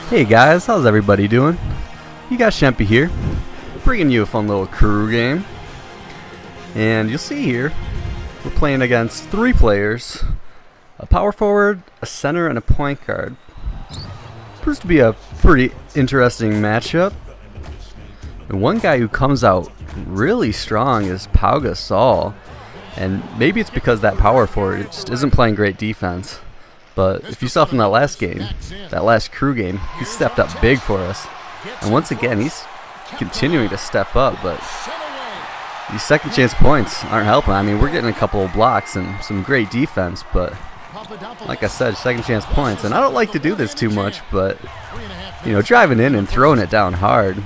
Hey guys, how's everybody doing? You got Shempy here, bringing you a fun little crew game. And you'll see here, we're playing against 3 players, a power forward, a center, and a point guard. Proves to be a pretty interesting matchup. And one guy who comes out really strong is Pau Gasol. And maybe it's because that power forward just isn't playing great defense. But if you saw from that last game, that last crew game, he stepped up big for us. And once again, he's continuing to step up, but these second chance points aren't helping. I mean, we're getting a couple of blocks and some great defense, but like I said, second chance points. And I don't like to do this too much, but, you know, driving in and throwing it down hard.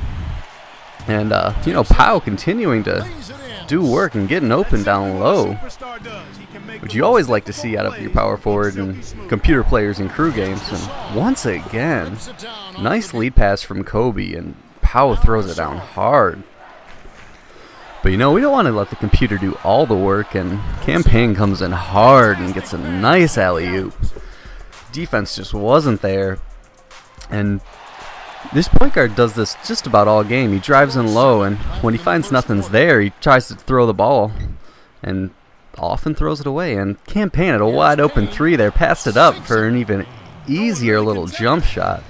And, you know, Pau continuing to do work and getting open down low, which you always like to see out of your power forward and computer players in crew games. And once again, nice lead pass from Kobe, and Pau throws it down hard. But you know, we don't want to let the computer do all the work, and Campaign comes in hard and gets a nice alley-oop. Defense just wasn't there, and this point guard does this just about all game. He drives in low, and when he finds nothing's there, he tries to throw the ball and often throws it away. And Campaign at a wide open 3 there, passed it up for an even easier little jump shot,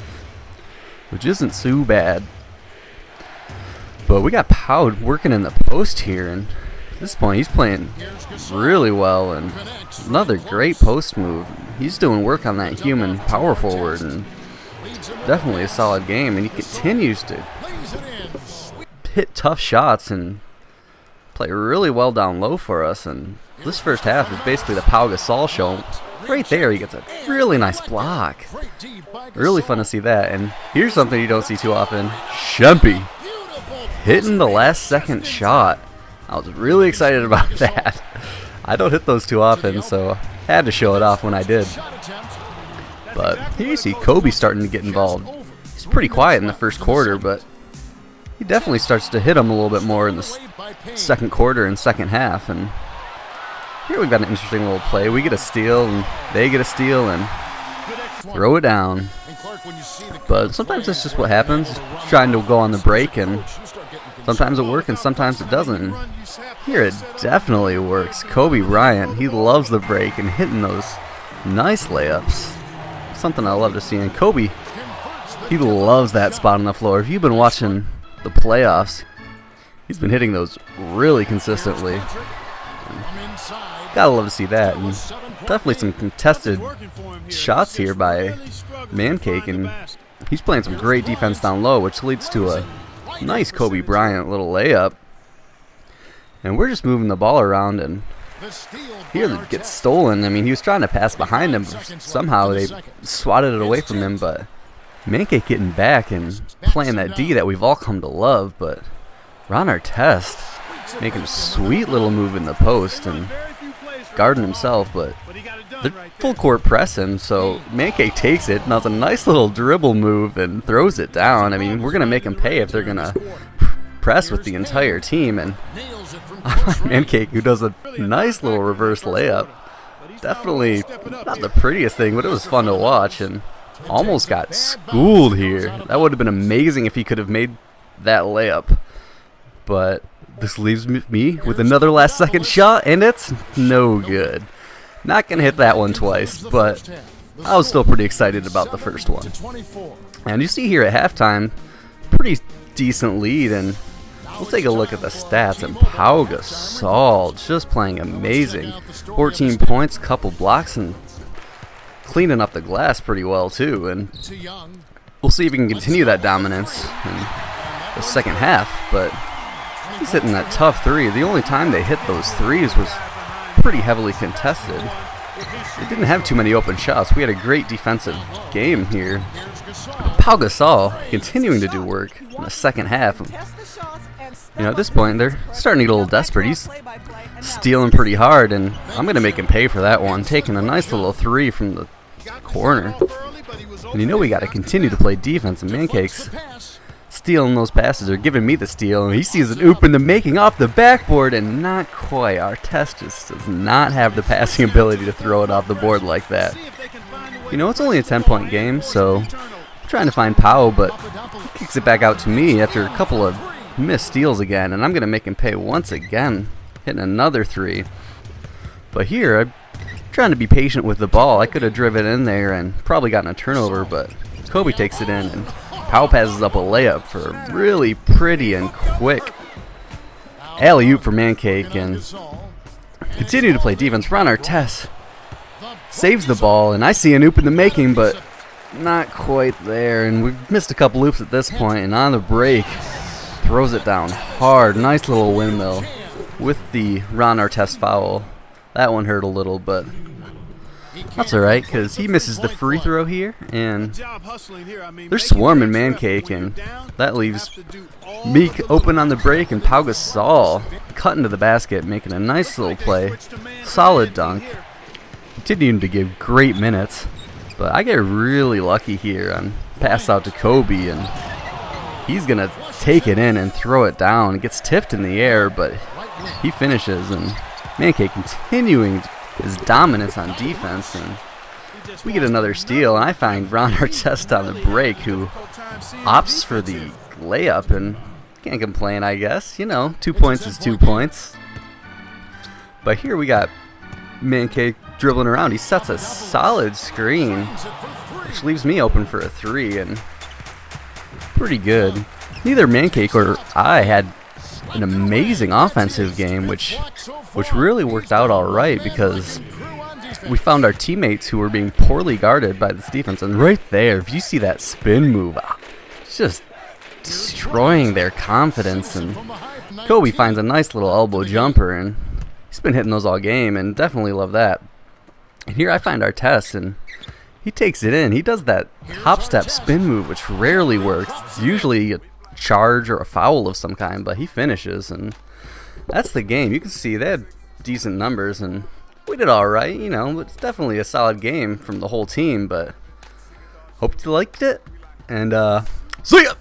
which isn't too bad. But we got Pau working in the post here, and at this point he's playing really well, and another great post move. He's doing work on that human power forward, and definitely a solid game, and he continues to hit tough shots and play really well down low for us. And this first half is basically the Pau Gasol show. Right there, he gets a really nice block. Really fun to see that. And here's something you don't see too often: Shempy hitting the last second shot. I was really excited about that. I don't hit those too often, so I had to show it off when I did. But here you see Kobe starting to get involved. He's pretty quiet in the first quarter, but he definitely starts to hit him a little bit more in the second quarter and second half. And here we've got an interesting little play. We get a steal, and they get a steal, and throw it down. But sometimes that's just what happens. Trying to go on the break, and sometimes it works and sometimes it doesn't. Here it definitely works. Kobe Bryant, he loves the break and hitting those nice layups. Something I love to see. And Kobe, he loves that spot on the floor. If you've been watching the playoffs, he's been hitting those really consistently. Gotta love to see that. And definitely some contested shots here by Mancake, and he's playing some great defense down low, which leads to a nice Kobe Bryant little layup. And we're just moving the ball around, and here it gets stolen. I mean, he was trying to pass behind him, but somehow they swatted it away from him. But Mancake getting back and playing that D that we've all come to love. But Ron Artest making a sweet little move in the post and guarding himself, but they're full court pressing, so Mancake takes it. Now it's a nice little dribble move and throws it down. I mean, we're going to make him pay if they're going to press with the entire team. And Mancake, who does a nice little reverse layup. Definitely not the prettiest thing, but it was fun to watch, and almost got schooled here. That would have been amazing if he could have made that layup. But this leaves me with another last second shot, and it's no good. Not going to hit that one twice, but I was still pretty excited about the first one. And you see here at halftime, pretty decent lead, and we'll take a look at the stats. And Pau Gasol just playing amazing. 14 points, couple blocks, and cleaning up the glass pretty well too. And we'll see if he can continue that dominance in the second half. But he's hitting that tough 3. The only time they hit those 3s was pretty heavily contested. They didn't have too many open shots. We had a great defensive game here. But Pau Gasol continuing to do work in the second half. You know, at this point, they're starting to get a little desperate. He's stealing pretty hard, and I'm going to make him pay for that one, taking a nice little 3 from the corner. And you know we got to continue to play defense, and Mancake's stealing those passes, or giving me the steal, and he sees an oop in the making off the backboard, and not quite. Artest just does not have the passing ability to throw it off the board like that. You know, it's only a 10-point game, so trying to find Pau, but he kicks it back out to me after a couple of missed steals again, and I'm going to make him pay once again, hitting another 3. But here, I'm trying to be patient with the ball. I could have driven in there and probably gotten a turnover, but Kobe takes it in, and Pau passes up a layup for a really pretty and quick alley-oop for Mancake, and continue to play defense. Ron Artest saves the ball, and I see an oop in the making, but not quite there, and we've missed a couple oops at this point, and on the break, throws it down hard. Nice little windmill with the Ron Artest foul. That one hurt a little, but that's alright, because he misses the free throw here, and they're swarming Mancake, and that leaves Meek open on the break, and Pau Gasol cutting to the basket, making a nice little play. Solid dunk. Continuing to give great minutes, but I get really lucky here on pass out to Kobe, and he's going to take it in and throw it down. It gets tipped in the air, but he finishes, and Mancake continuing his dominance on defense, and we get another steal, and I find Ron Artest on the break, who opts for the layup, and can't complain, I guess. You know, 2 points is 2 points. But here we got Mancake dribbling around. He sets a solid screen, which leaves me open for a 3, and pretty good. Neither Mancake or I had an amazing offensive game, which really worked out all right, because we found our teammates who were being poorly guarded by this defense, and right there, if you see that spin move, it's just destroying their confidence, and Kobe finds a nice little elbow jumper, and he's been hitting those all game, and definitely love that. And here I find Artest, and he takes it in. He does that hop step spin move, which rarely works. It's usually a charge or a foul of some kind, but he finishes, and that's the game. You can see they had decent numbers, and we did all right. You know, it's definitely a solid game from the whole team, but hope you liked it, and see ya!